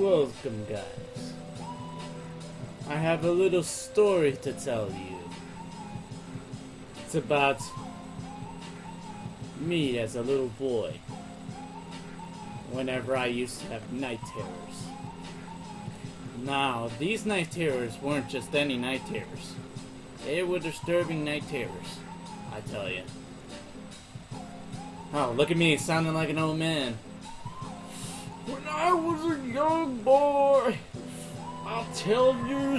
Welcome, guys. I have a little story to tell you. It's about me as a little boy, whenever I used to have night terrors. Now, these night terrors weren't just any night terrors. They were disturbing night terrors, I tell you. Oh, look at me, sounding like an old man. When I was a young boy, I'll tell you,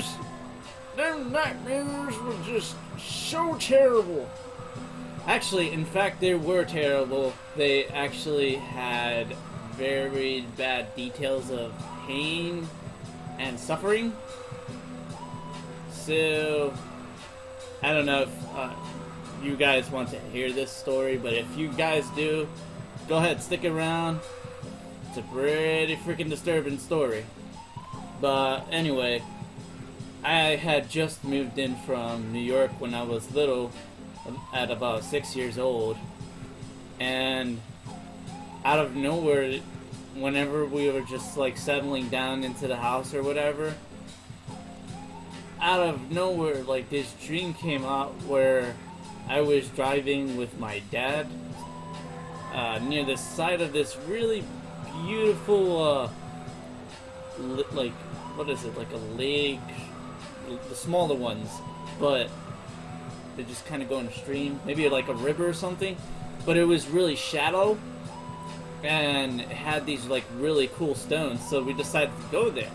them nightmares were just so terrible. Actually, in fact, they were terrible. They actually had very bad details of pain and suffering. So, I don't know if you guys want to hear this story, but if you guys do, go ahead, stick around. It's a pretty freaking disturbing story. But anyway, I had just moved in from New York when I was little, at about 6 years old, and out of nowhere, whenever we were just like settling down into the house or whatever, out of nowhere, like, this dream came out where I was driving with my dad near the side of this really beautiful like, what is it, like a lake, the smaller ones, but they just kind of go in a stream, maybe like a river or something, but it was really shallow and it had these like really cool stones, so we decided to go there.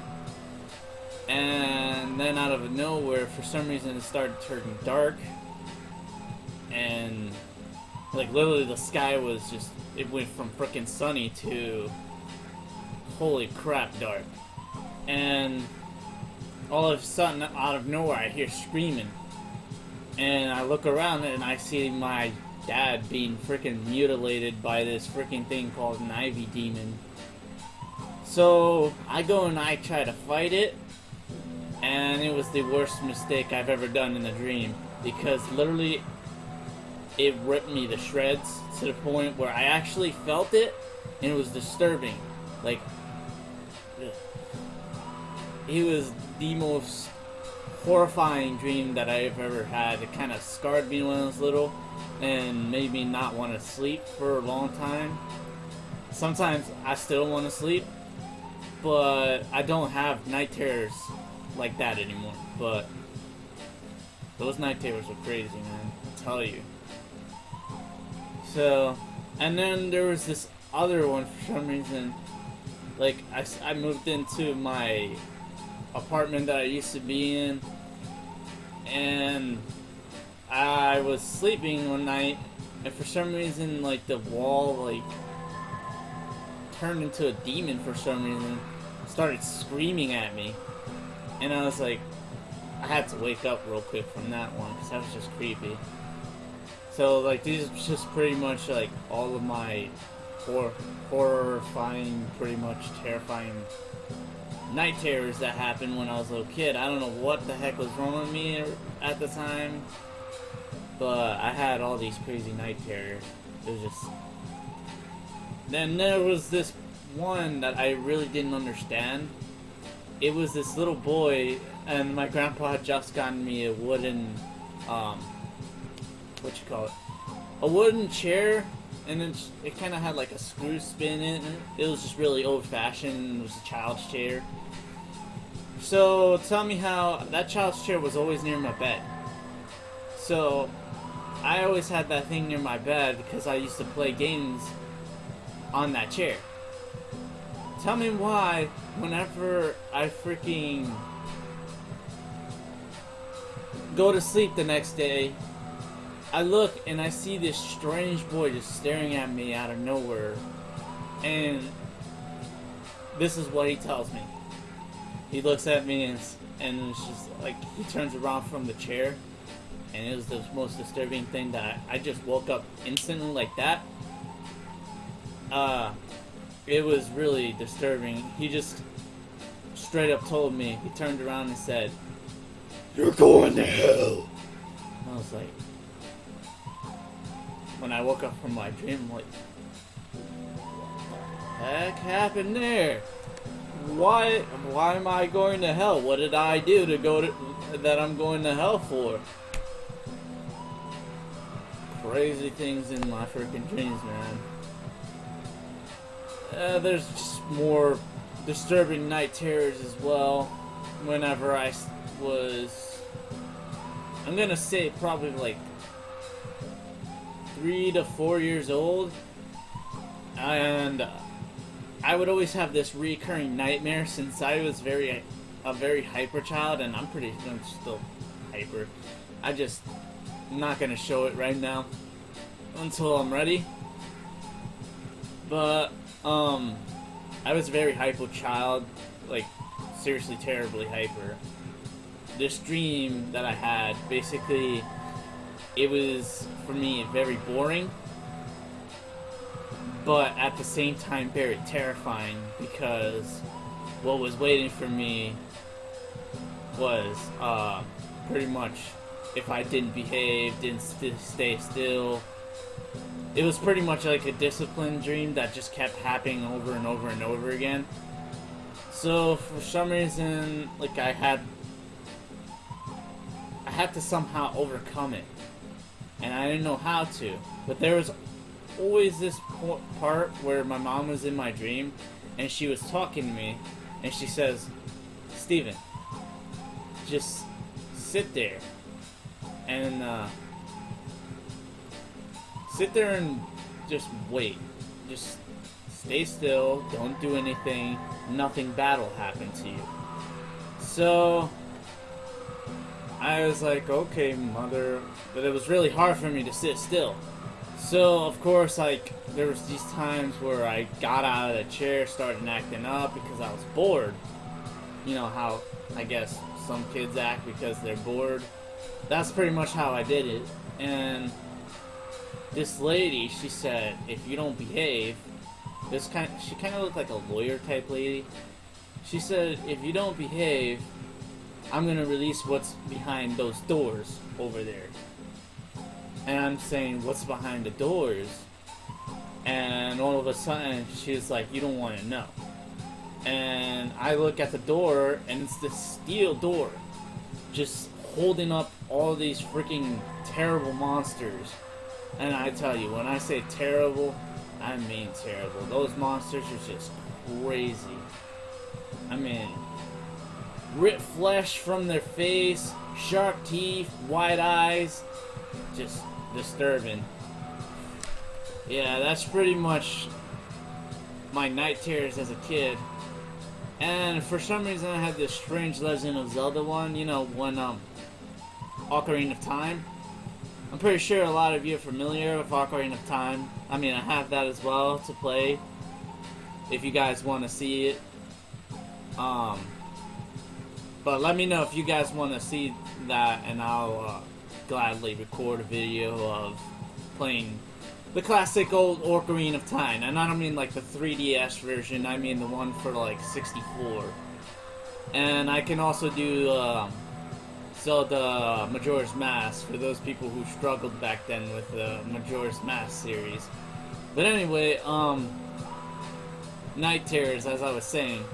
And then out of nowhere, for some reason, it started turning dark, and like literally the sky was just, it went from frickin' sunny to holy crap dark. And all of a sudden, out of nowhere, I hear screaming, and I look around and I see my dad being freaking mutilated by this freaking thing called an ivy demon. So I go and I try to fight it, and it was the worst mistake I've ever done in a dream, because literally it ripped me to shreds to the point where I actually felt it, and it was disturbing. Like, it was the most horrifying dream that I've ever had. It kind of scarred me when I was little and made me not want to sleep for a long time. Sometimes I still want to sleep, but I don't have night terrors like that anymore. But those night terrors were crazy, man, I tell you. So, and then there was this other one for some reason. Like, I moved into my apartment that I used to be in, and I was sleeping one night, and for some reason, like, the wall, like, turned into a demon for some reason, started screaming at me, and I was like, I had to wake up real quick from that one, because that was just creepy. So, like, these are just pretty much, like, all of my horrifying, pretty much terrifying night terrors that happened when I was a little kid. I don't know what the heck was wrong with me at the time, but I had all these crazy night terrors. It was just... Then there was this one that I really didn't understand. It was this little boy, and my grandpa had just gotten me a wooden, a wooden chair, and it kind of had like a screw spin in it. It was just really old-fashioned. It was a child's chair. So tell me how that child's chair was always near my bed. So I always had that thing near my bed because I used to play games on that chair. Tell me why whenever I freaking go to sleep the next day, I look and I see this strange boy just staring at me out of nowhere, and this is what he tells me. He looks at me and it's just like, he turns around from the chair, and it was the most disturbing thing that I just woke up instantly like that. It was really disturbing. He just straight up told me, he turned around and said, "You're going to hell." I was like, when I woke up from my dream, I'm like, what the heck happened there? why am I going to hell? What did I do to go to that I'm going to hell for? Crazy things in my freaking dreams, man. There's just more disturbing night terrors as well. Whenever I was, I'm gonna say probably like 3 to 4 years old, and I would always have this recurring nightmare since I was a very hyper child, and I'm still hyper. I'm not gonna show it right now until I'm ready. But I was a very hyper child, like seriously terribly hyper. This dream that I had, basically, it was for me very boring, but at the same time very terrifying, because what was waiting for me was pretty much, if I didn't behave, didn't stay still, it was pretty much like a discipline dream that just kept happening over and over and over again. So for some reason, like I had to somehow overcome it, and I didn't know how to. But there was always this part where my mom was in my dream, and she was talking to me, and she says, "Steven, just sit there and just wait. Just stay still, don't do anything, nothing bad will happen to you." So I was like, okay, mother, but it was really hard for me to sit still. So of course, like, there was these times where I got out of the chair, started acting up because I was bored. You know how I guess some kids act because they're bored. That's pretty much how I did it. And this lady, she said, if you don't behave, she kind of looked like a lawyer type lady. She said, if you don't behave, I'm gonna release what's behind those doors over there. And I'm saying, what's behind the doors? And all of a sudden, she's like, you don't want to know. And I look at the door, and it's this steel door, just holding up all these freaking terrible monsters. And I tell you, when I say terrible, I mean terrible. Those monsters are just crazy. I mean, ripped flesh from their face, sharp teeth, white eyes, just disturbing. Yeah, that's pretty much my night terrors as a kid. And for some reason I had this strange Legend of Zelda one, you know, when Ocarina of Time. I'm pretty sure a lot of you are familiar with Ocarina of Time. I mean, I have that as well to play if you guys want to see it. But let me know if you guys want to see that, and I'll gladly record a video of playing the classic old Ocarina of Time. And I don't mean like the 3DS version, I mean the one for like 64. And I can also do Zelda Majora's Mask for those people who struggled back then with the Majora's Mask series. But anyway, night terrors, as I was saying.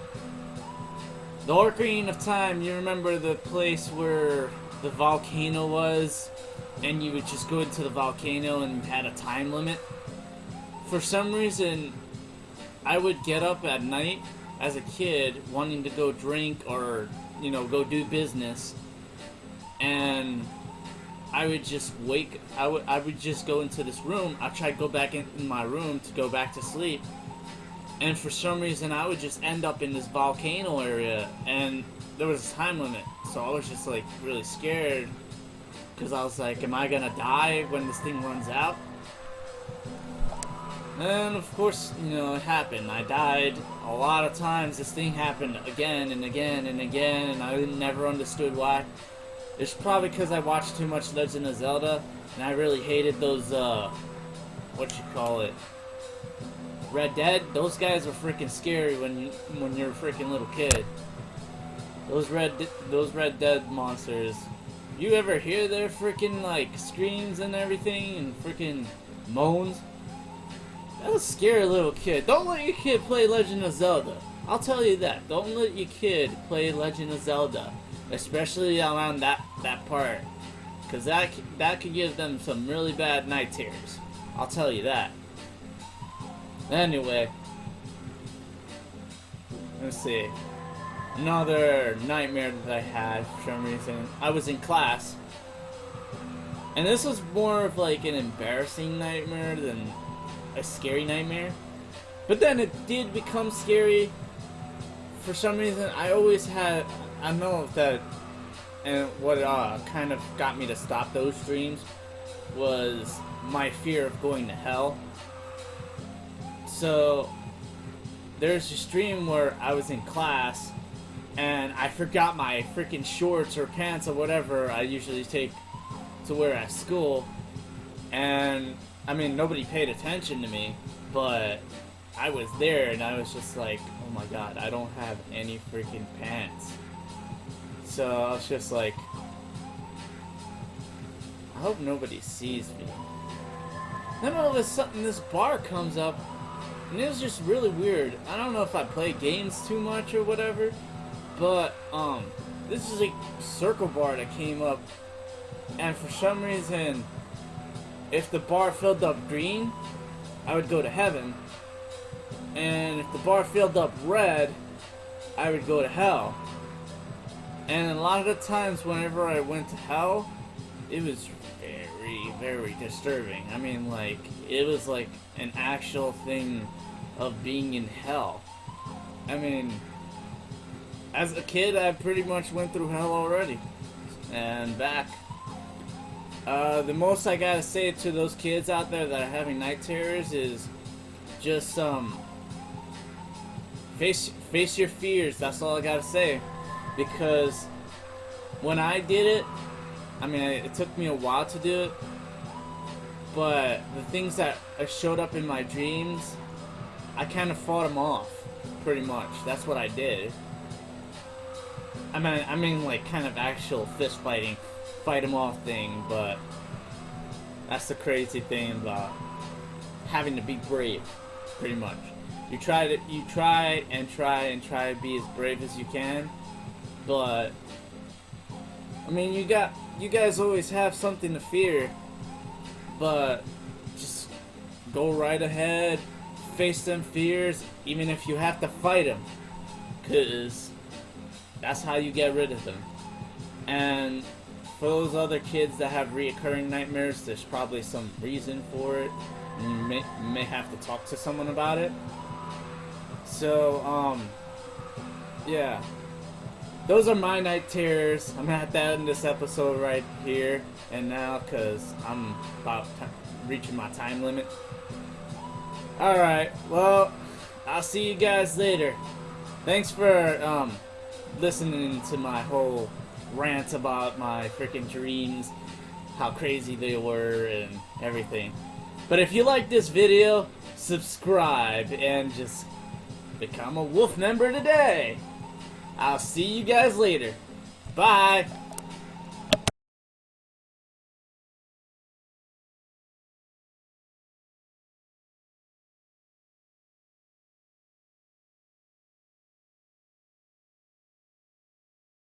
The Ocarina of Time, you remember the place where the volcano was, and you would just go into the volcano and had a time limit? For some reason, I would get up at night as a kid wanting to go drink or, you know, go do business, and I would just I would just go into this room. I'd try to go back in my room to go back to sleep, and for some reason I would just end up in this volcano area, and there was a time limit, so I was just like really scared, because I was like, am I gonna die when this thing runs out? And of course, you know, it happened. I died a lot of times. This thing happened again and again and again, and I never understood why. It's probably because I watched too much Legend of Zelda, and I really hated those, Red Dead. Those guys were freaking scary when you're a freaking little kid. Those Red Dead monsters. You ever hear their freaking, like, screams and everything, and freaking moans? That was a scary little kid. Don't let your kid play Legend of Zelda. I'll tell you that. Don't let your kid play Legend of Zelda, especially around that part, because that could give them some really bad night terrors. I'll tell you that. Anyway, let's see. Another nightmare that I had for some reason. I was in class, and this was more of like an embarrassing nightmare than a scary nightmare. But then it did become scary. For some reason, I always had, I don't know if that, and what kind of got me to stop those dreams was my fear of going to hell. So, there's this dream where I was in class, and I forgot my freaking shorts or pants or whatever I usually take to wear at school. And, I mean, nobody paid attention to me, but I was there, and I was just like, oh my god, I don't have any freaking pants. So I was just like, I hope nobody sees me. Then all of a sudden this bar comes up, and it was just really weird. I don't know if I play games too much or whatever, but this is a circle bar that came up, and for some reason, if the bar filled up green, I would go to heaven. And if the bar filled up red, I would go to hell. And a lot of the times whenever I went to hell, it was very, very disturbing. I mean, like, it was like an actual thing of being in hell. I mean, as a kid, I pretty much went through hell already. And back. The most I gotta say to those kids out there that are having night terrors is just, face your fears. That's all I gotta say. Because when I did it, I mean, it took me a while to do it, but the things that showed up in my dreams, I kind of fought them off, pretty much. That's what I did. I mean, like, kind of actual fist fighting, fight them off thing, but that's the crazy thing about having to be brave, pretty much. You try to be as brave as you can, but I mean, you guys always have something to fear, but just go right ahead, face them fears, even if you have to fight them, cause that's how you get rid of them. And for those other kids that have reoccurring nightmares, there's probably some reason for it. You may have to talk to someone about it. So, yeah. Those are my night terrors. I'm gonna have to end this episode right here and now, because I'm about reaching my time limit. Alright, well, I'll see you guys later. Thanks for, listening to my whole rant about my freaking dreams, how crazy they were, and everything. But if you like this video, subscribe and just become a wolf member today. I'll see you guys later. Bye.